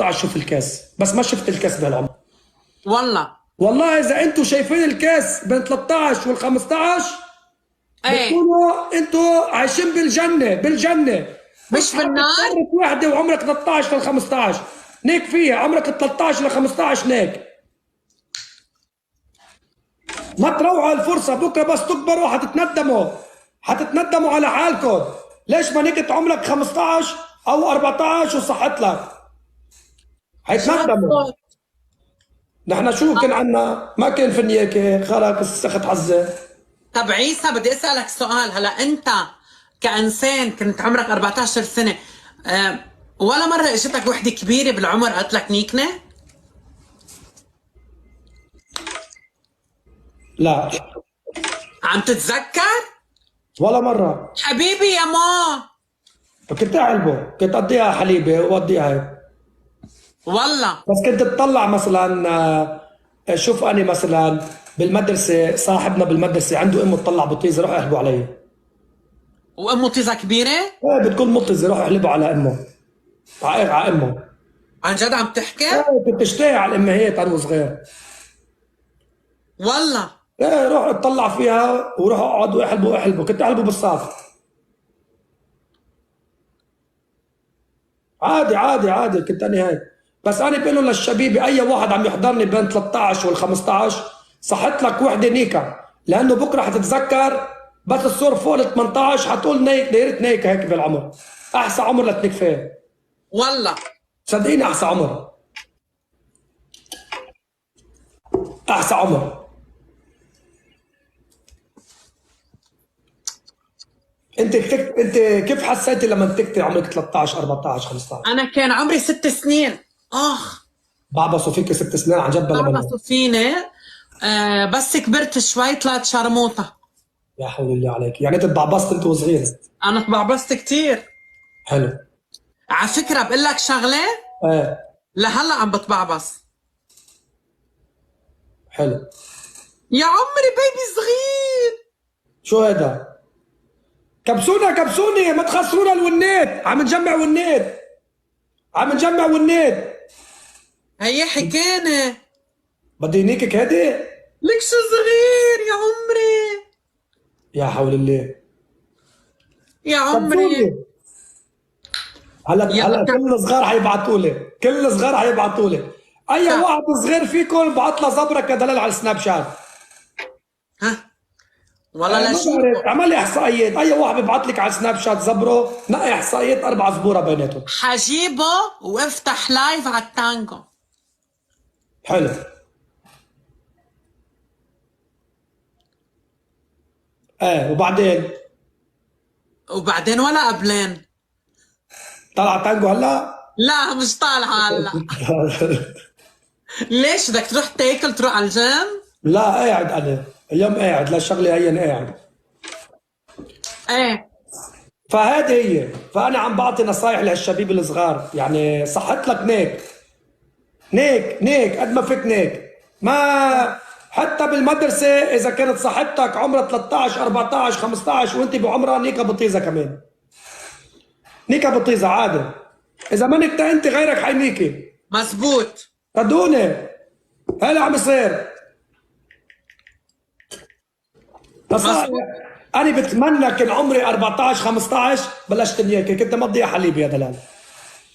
15 شوف الكاس، بس ما شفت الكاس بهالعمر. والله اذا انتم شايفين الكاس بين 13 وال 15 ايه بتكونوا انتم عايشين بالجنه. مش بالنار. تعرف وحده وعمرك 13 ل 15 نيك فيها، عمرك 13 ل 15 نيك. ما تروعوا الفرصه، بكره بس تكبروا حتتندموا على حالكم. ليش ما نكت عمرك 15 او 14 وصحت لك؟ شو حيتندموا. هالصوت؟ نحن شو كان عنا؟ ما كان في النياكه، خلق السخت عزه. طب عيسى، بدي اسالك سؤال. هلا انت كانسان كنت عمرك 14 سنه، ولا مره اجتك وحده كبيره بالعمر قالت لك نيكنه؟ لا عم تتذكر؟ ولا مره. حبيبي يا ما. كنت اعلبه، كنت اقضيها حليبه واوديها هيك. والله بس كنت تطلع مثلا شوف اني مثلا بالمدرسه، صاحبنا بالمدرسه عنده امه تطلع بطيزه، روح احلبوا علي. وامه طيزه كبيره؟ ايه بتكون مطزه، روح احلبوا على امه، عائق على امه. عن جد عم تحكي؟ ايه كنت اشتاق على الامهات انا وصغير. والله ايه روح اطلع فيها وروح اقعد واحلبوا، كنت احلبوا بالصاف. عادي كنت انا هيك. بس انا بقول لهم للشبيبه، اي واحد عم يحضرني بين 13 وال 15 صحت لك وحده نيكا، لانه بكره حتتذكر بس تصير فوق ال 18 حتقول نيك، دايرت نيكا هيك بالعمر. احسن عمر لتنيك فيه. والله صدقيني احسن عمر، احسن عمر. انت كيف حسيتي لما انتكتي عمرك 13 14 15؟ انا كان عمري 6 سنين. اخ بعبصوا فيك 6 سنين عن جد بلا منه. بعرفوا فيني. بس كبرت شوي طلعت شرموطه. يا حول الله عليك، يعني انت تبعبصت انت وصغيره. انا تبعبصت كتير. حلو. على فكره بقول لك شغله، ايه لهلا عم بتبعبص. حلو. يا عمري بيبي صغير. شو هذا؟ كبسوني ما تخسرونا الونات، عم نجمع ونات. هي حكينا. بدي هنيك هادي. لك شو صغير يا عمري. يا حول الله. يا عمري. كبسوني. هلا كل الصغار حيبعتوا لي اي طب. واحد صغير فيكم بعت له زبره كدلال على السناب شات. ها والله ما لا بعرف، شوفه. اعمل لي احصائيات، اي واحد بيبعت لك على السناب شات زبره نقي احصائيات 4 زبوره بيناتهم. حجيبه وافتح لايف على التانجو. حلو. ايه وبعدين ولا قبلين. طلع تانجو هلا. لا مش طالعه هلا. ليش بدك تروح تاكل تروح على الجيم؟ لا قاعد انا اليوم، قاعد للشغله هي أنا قاعد. ايه فهذه هي، فانا عم بعطي نصايح لهالشباب الصغار، يعني صحت لك نيك قد ما فيك نيك. ما حتى بالمدرسه اذا كانت صاحبتك عمرها 13 14 15 وانت بعمرها، نيكا بطيزه كمان، نيكا بطيزه عادي. اذا ما نكت انت غيرك حينيكي. مزبوط. صدقوني هلا عم يصير. نصائح. مزبوط. انا بتمنى كان عمري 14 15 بلشت نياكي، كنت مضيع حليب يا دلال.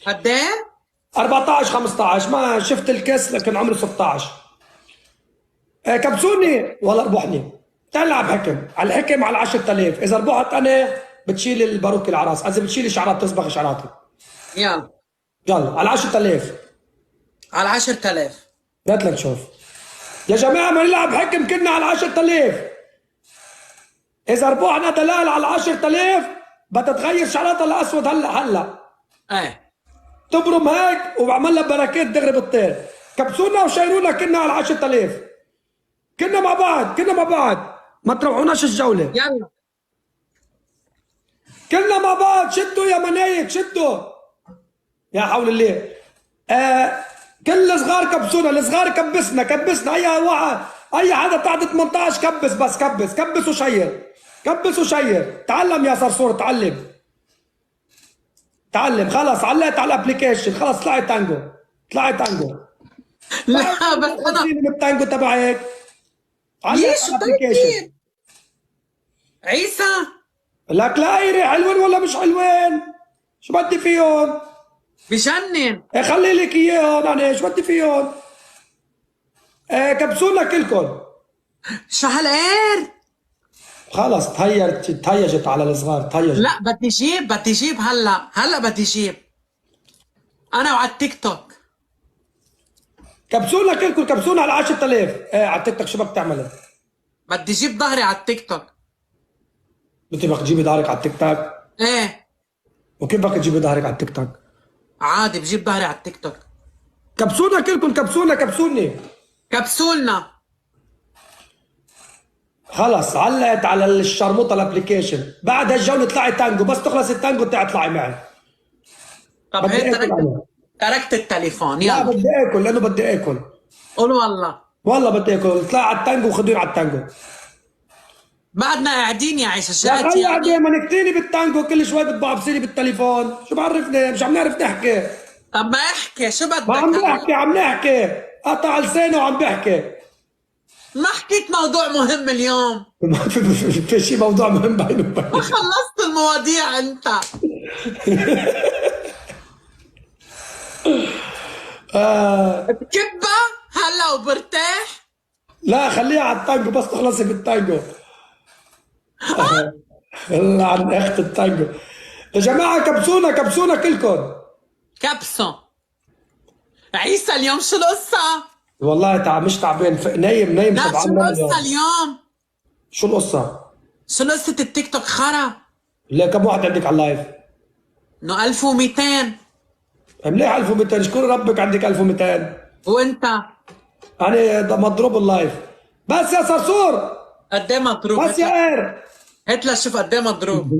قد ايه؟ 14 15 ما شفت الكاس لكن عمري 16. كبسوني والله ربحني. تعال نلعب حكم، على الحكم على 10000، اذا ربحت انا بتشيل الباروك العراس، اذا بتشيل شعرات تصبغ شعراتي. يلا يلا على 10000. على 10,000. هات لنشوف يا جماعه، ما نلعب حكم كنا على 10000. اذا ربحنا دلال على 10000 بدها تغير شعراتها لاسود هلا ايه تبرم هيك وبعمل لها بركات دغري بالطير. كبسونا وشيرونا كنا على 10000. كنا مع بعض ما تروحوناش الجوله. يلا. كلنا مع بعض، شدوا يا منايك شدوا. يا حول الله. كل الصغار كبسونا، الصغار كبسنا اي حدا تحت 18 كبس، بس كبس وشير. تعلم يا صرصور، تعلم خلص، علقت على الابلكيشن، خلص طلعت تانجو. اطلعي تانجو. لا بس انا من التانجو تبعك. علق ليش على الابلكيشن. طيب عيسى؟ لك لا ايري حلوين ولا مش حلوين؟ شو بدي فيهم؟ بجنن. إيه خلي لك اياهم انا شو بدي فيهم؟ إيه كبسونا كلكم. شو هالقير؟ خلص تهيجت على الصغار تهيجت. لا بدي جيب هلا بدي جيب انا وعلى التيك توك. كبسونا كلكم كبسونا على 10000. ايه على التيك توك شو بدك تعملي؟ بدي جيب ظهري على التيك توك. بدك تجيبي ظهرك على التيك توك؟ ايه وكيف بدك تجيبي ظهرك على التيك توك؟ عادي بجيب ظهري على التيك توك. كبسونا كلكم كبسوني. كبسولنا. خلص علقت على الشرموطه الابلكيشن. بعد هالجوله اطلعي تانجو بس تخلص التانجو اطلعي معي. طب بدي هيك آكل أنا. تركت التليفون. لا يلا بدي اكل لانه بدي اكل. قول والله. والله بدي اكل. اطلعي على التانجو وخدوني على التانجو. بعدنا قاعدين يا عيسى يا شقت خيي يعني. قاعدين منكتيني بالتانجو كل شوي بتبعبسيني بالتليفون. شو بعرفني مش عم نعرف نحكي. طب ما احكي شو بدك ما عم هلا؟ عم نحكي. قطع لسانه وعم بحكي. ما حكيت موضوع مهم اليوم. في شيء موضوع مهم بيني ما وبينك. خلصت المواضيع انت. بكبة هلا وبرتاح. لا خليها على التانجو بس تخلصي بالتانجو. يلا عن اخت التانجو. يا جماعه كبسونا كلكم. كبسة. عيسى اليوم شو القصة؟ والله مش تعبان نايم لا شبعان شو نوم القصة اليوم. اليوم؟ شو القصه؟ شو قصة التيك توك خرا؟ ليه كم واحد عندك على اللايف؟ انه 1200. مليح 1200 اشكر ربك عندك 1200. وانت؟ انا مضروب اللايف. بس يا صرصور. قد ايه مضروب؟ بس يا قير. هات لشوف قد ايه مضروب.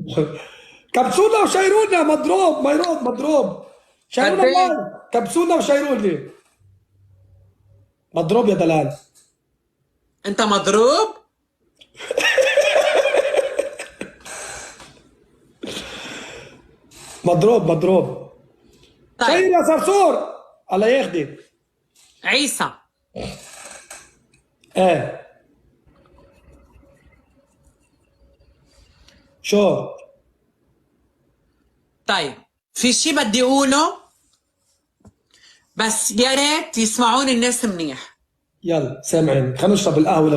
كبسونا وشيرونا مضروب. شيرونا قد إيه؟ اللايف. كبسونا وشيروني. مضروب يا دلال. انت مضروب؟ مضروب. طيب شير يا صرصور. الله ياخدك. عيسى ايه شو؟ طيب في شي بدي اقوله بس يا ريت يسمعوني الناس منيح. يلا سامعين خلينا نشرب القهوه